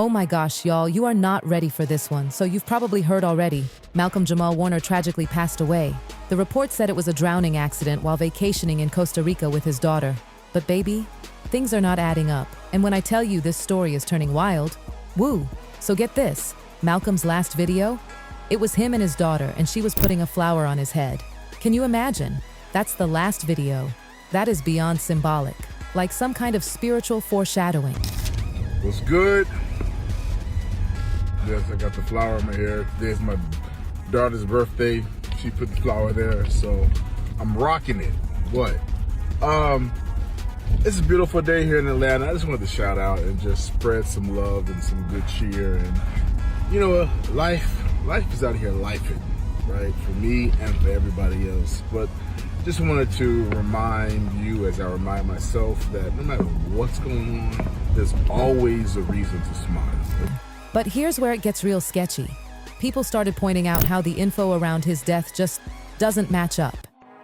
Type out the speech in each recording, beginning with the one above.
Oh my gosh, y'all, you are not ready for this one, so you've probably heard already. Malcolm Jamal Warner tragically passed away. The report said it was a drowning accident while vacationing in Costa Rica with his daughter. But baby, things are not adding up. And when I tell you this story is turning wild, woo. So get this, Malcolm's last video? It was him and his daughter, and she was putting a flower on his head. Can you imagine? That's the last video. That is beyond symbolic, like some kind of spiritual foreshadowing. What's good? Yes, I got the flower in my hair. Today's my daughter's birthday. She put the flower there, so I'm rocking it. What? It's a beautiful day here in Atlanta. I just wanted to shout out and just spread some love and some good cheer. And you know, life is out here lifing, right? For me and for everybody else. But just wanted to remind you, as I remind myself, that no matter what's going on, there's always a reason to smile. But here's where it gets real sketchy. People started pointing out how the info around his death just doesn't match up.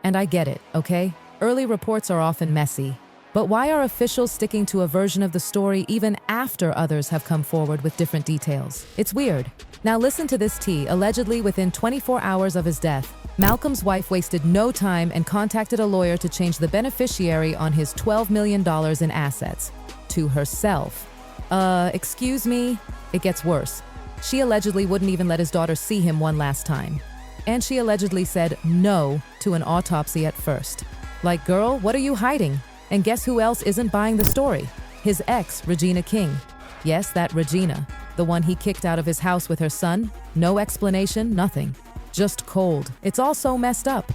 And I get it, okay? Early reports are often messy. But why are officials sticking to a version of the story even after others have come forward with different details? It's weird. Now listen to this tea. Allegedly within 24 hours of his death, Malcolm's wife wasted no time and contacted a lawyer to change the beneficiary on his $12 million in assets to herself. Excuse me? It gets worse. She allegedly wouldn't even let his daughter see him one last time. And she allegedly said no to an autopsy at first. Like, girl, what are you hiding? And guess who else isn't buying the story? His ex, Regina King. Yes, that Regina. The one he kicked out of his house with her son. No explanation, nothing. Just cold. It's all so messed up.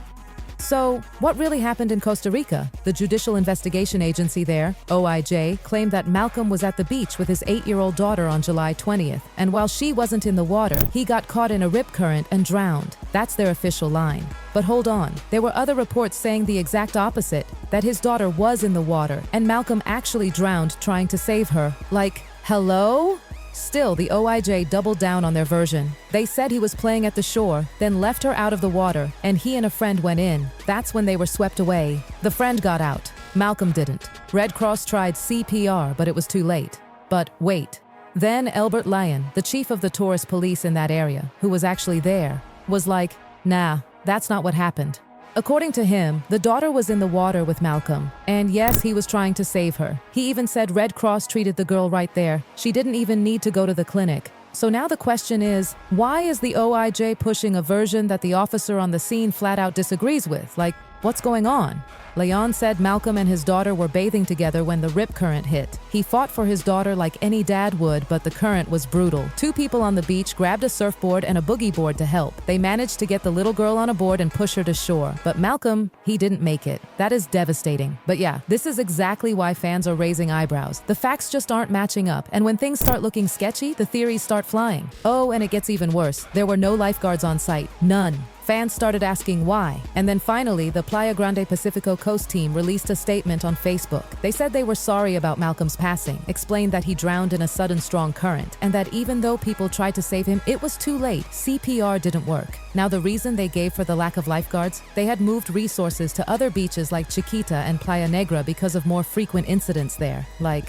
So, what really happened in Costa Rica? The Judicial Investigation Agency there, OIJ, claimed that Malcolm was at the beach with his 8-year-old daughter on July 20th, and while she wasn't in the water, he got caught in a rip current and drowned. That's their official line. But hold on, there were other reports saying the exact opposite, that his daughter was in the water, and Malcolm actually drowned trying to save her. Like, hello? Still, the OIJ doubled down on their version. They said he was playing at the shore, then left her out of the water, and he and a friend went in. That's when they were swept away. The friend got out. Malcolm didn't. Red Cross tried CPR, but it was too late. But wait. Then Albert Lyon, the chief of the tourist police in that area, who was actually there, was like, nah, that's not what happened. According to him, the daughter was in the water with Malcolm, and yes, he was trying to save her. He even said Red Cross treated the girl right there. She didn't even need to go to the clinic. So now the question is, why is the OIJ pushing a version that the officer on the scene flat out disagrees with? Like, what's going on? Leon said Malcolm and his daughter were bathing together when the rip current hit. He fought for his daughter like any dad would, but the current was brutal. 2 people on the beach grabbed a surfboard and a boogie board to help. They managed to get the little girl on a board and push her to shore. But Malcolm, he didn't make it. That is devastating. But yeah, this is exactly why fans are raising eyebrows. The facts just aren't matching up, and when things start looking sketchy, the theories start flying. Oh, and it gets even worse. There were no lifeguards on site. None. Fans started asking why. And then finally, the Playa Grande Pacifico Coast team released a statement on Facebook. They said they were sorry about Malcolm's passing, explained that he drowned in a sudden strong current, and that even though people tried to save him, it was too late. CPR didn't work. Now the reason they gave for the lack of lifeguards? They had moved resources to other beaches like Chiquita and Playa Negra because of more frequent incidents there. Like,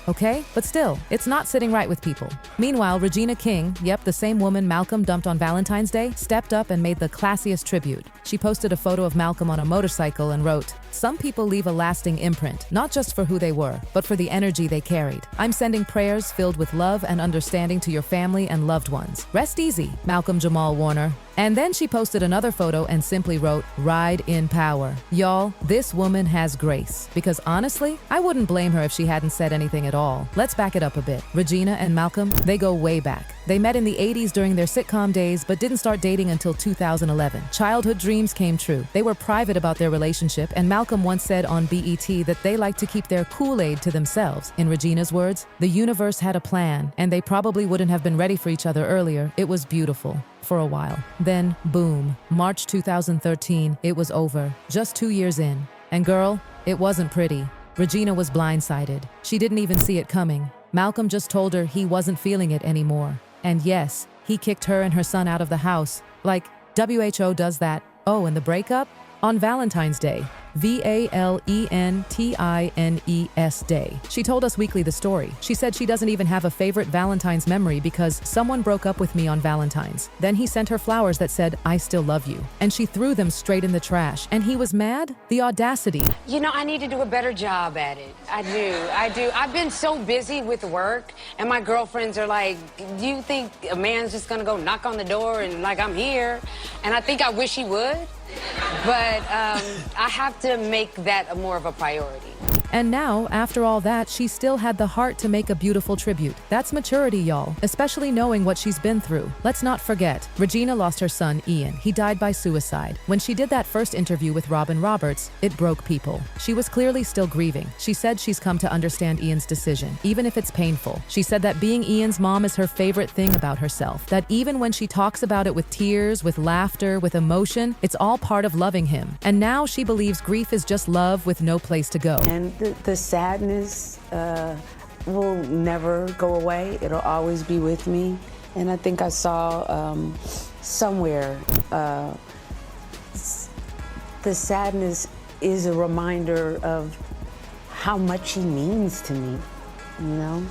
okay? But still, it's not sitting right with people. Meanwhile, Regina King, yep, the same woman Malcolm dumped on Valentine's Day, stepped up and made the classiest tribute. She posted a photo of Malcolm on a motorcycle and wrote, "Some people leave a lasting imprint, not just for who they were, but for the energy they carried. I'm sending prayers filled with love and understanding to your family and loved ones. Rest easy, Malcolm Jamal Warner." And then she posted another photo and simply wrote, "Ride in power." Y'all, this woman has grace. Because honestly, I wouldn't blame her if she hadn't said anything at all. Let's back it up a bit. Regina and Malcolm, they go way back. They met in the 80s during their sitcom days, but didn't start dating until 2011. Childhood dreams came true. They were private about their relationship, and Malcolm once said on BET that they like to keep their Kool-Aid to themselves. In Regina's words, the universe had a plan, and they probably wouldn't have been ready for each other earlier. It was beautiful. For a while. Then, boom, March 2013, it was over. Just 2 years in. And girl, it wasn't pretty. Regina was blindsided. She didn't even see it coming. Malcolm just told her he wasn't feeling it anymore. And yes, he kicked her and her son out of the house. Like, WHO does that. Oh, and the breakup? On Valentine's Day. Valentines Day. She told Us Weekly the story. She said she doesn't even have a favorite Valentine's memory because someone broke up with me on Valentine's. Then he sent her flowers that said, "I still love you." And she threw them straight in the trash. And he was mad? The audacity. You know, I need to do a better job at it. I do. I've been so busy with work, and my girlfriends are like, "Do you think a man's just gonna go knock on the door and like I'm here?" And I think I wish he would, but I have to make that more of a priority. And now, after all that, she still had the heart to make a beautiful tribute. That's maturity, y'all, especially knowing what she's been through. Let's not forget, Regina lost her son, Ian. He died by suicide. When she did that first interview with Robin Roberts, it broke people. She was clearly still grieving. She said she's come to understand Ian's decision, even if it's painful. She said that being Ian's mom is her favorite thing about herself, that even when she talks about it with tears, with laughter, with emotion, it's all part of loving him. And now she believes grief is just love with no place to go. And the sadness will never go away. It'll always be with me. And I think I saw somewhere the sadness is a reminder of how much he means to me, you know?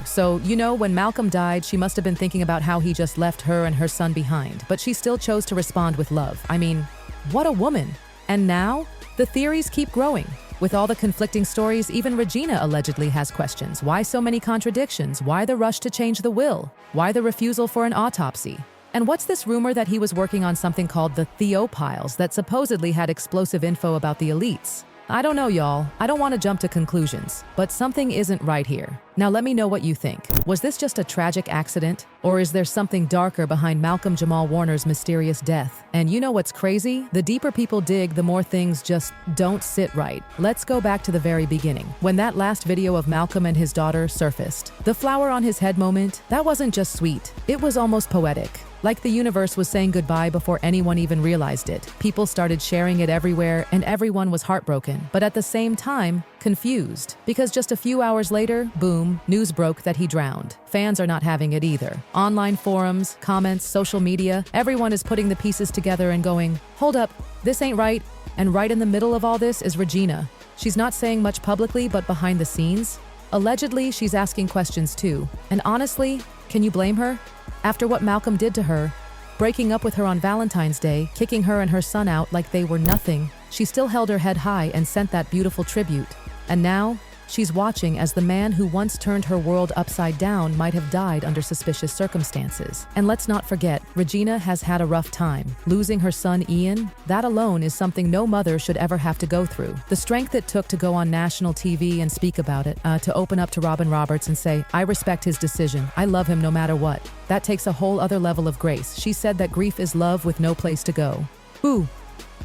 So, when Malcolm died, she must have been thinking about how he just left her and her son behind, but she still chose to respond with love. I mean, what a woman. And now, the theories keep growing. With all the conflicting stories, even Regina allegedly has questions. Why so many contradictions? Why the rush to change the will? Why the refusal for an autopsy? And what's this rumor that he was working on something called the Theopiles that supposedly had explosive info about the elites? I don't know, y'all. I don't want to jump to conclusions, but something isn't right here. Now let me know what you think. Was this just a tragic accident? Or is there something darker behind Malcolm Jamal Warner's mysterious death? And you know what's crazy? The deeper people dig, the more things just don't sit right. Let's go back to the very beginning, when that last video of Malcolm and his daughter surfaced. The flower on his head moment, that wasn't just sweet. It was almost poetic. Like the universe was saying goodbye before anyone even realized it. People started sharing it everywhere, and everyone was heartbroken, but at the same time, confused. Because just a few hours later, boom, news broke that he drowned. Fans are not having it either. Online forums, comments, social media, everyone is putting the pieces together and going, hold up, this ain't right. And right in the middle of all this is Regina. She's not saying much publicly, but behind the scenes, allegedly, she's asking questions too. And honestly, can you blame her? After what Malcolm did to her, breaking up with her on Valentine's Day, kicking her and her son out like they were nothing, she still held her head high and sent that beautiful tribute. And now, she's watching as the man who once turned her world upside down might have died under suspicious circumstances. And let's not forget, Regina has had a rough time. Losing her son Ian, that alone is something no mother should ever have to go through. The strength it took to go on national TV and speak about it, to open up to Robin Roberts and say, I respect his decision, I love him no matter what. That takes a whole other level of grace. She said that grief is love with no place to go. Ooh,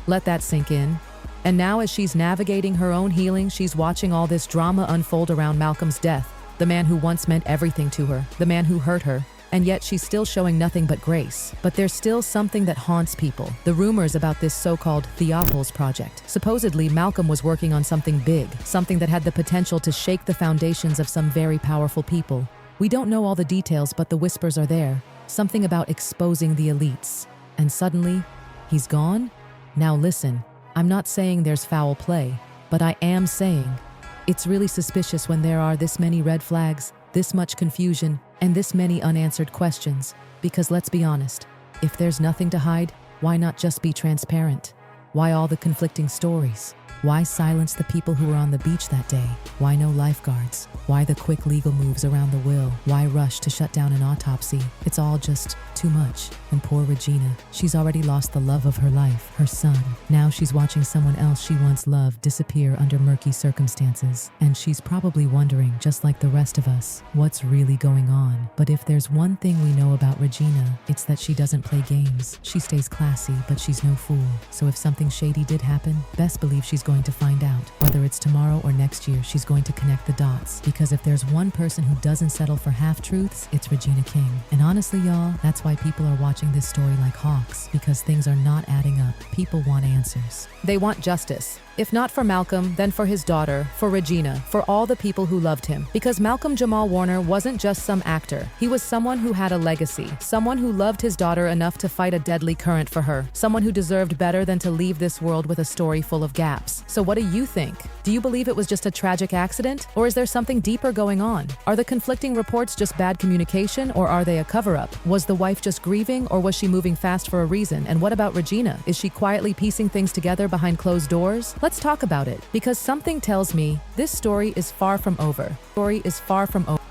let that sink in. And now as she's navigating her own healing, she's watching all this drama unfold around Malcolm's death, the man who once meant everything to her, the man who hurt her, and yet she's still showing nothing but grace. But there's still something that haunts people, the rumors about this so-called Theopiles project. Supposedly, Malcolm was working on something big, something that had the potential to shake the foundations of some very powerful people. We don't know all the details, but the whispers are there. Something about exposing the elites. And suddenly, he's gone? Now listen. I'm not saying there's foul play, but I am saying it's really suspicious when there are this many red flags, this much confusion, and this many unanswered questions. Because let's be honest, if there's nothing to hide, why not just be transparent? Why all the conflicting stories? Why silence the people who were on the beach that day? Why no lifeguards? Why the quick legal moves around the will? Why rush to shut down an autopsy? It's all just too much. And poor Regina, she's already lost the love of her life, her son. Now she's watching someone else she once loved disappear under murky circumstances. And she's probably wondering, just like the rest of us, what's really going on. But if there's one thing we know about Regina, it's that she doesn't play games. She stays classy, but she's no fool. So if something shady did happen, best believe she's going to find out. Whether it's tomorrow or next year, she's going to connect the dots. Because if there's one person who doesn't settle for half-truths, it's Regina King. And honestly, y'all, that's why people are watching this story like hawks, because things are not adding up. People want answers. They want justice. If not for Malcolm, then for his daughter, for Regina, for all the people who loved him. Because Malcolm Jamal Warner wasn't just some actor. He was someone who had a legacy, someone who loved his daughter enough to fight a deadly current for her, someone who deserved better than to leave this world with a story full of gaps. So what do you think? Do you believe it was just a tragic accident? Or is there something deeper going on? Are the conflicting reports just bad communication, or are they a cover-up? Was the wife just grieving, or was she moving fast for a reason? And what about Regina? Is she quietly piecing things together behind closed doors? Let's talk about it, because something tells me this story is far from over. Story is far from over.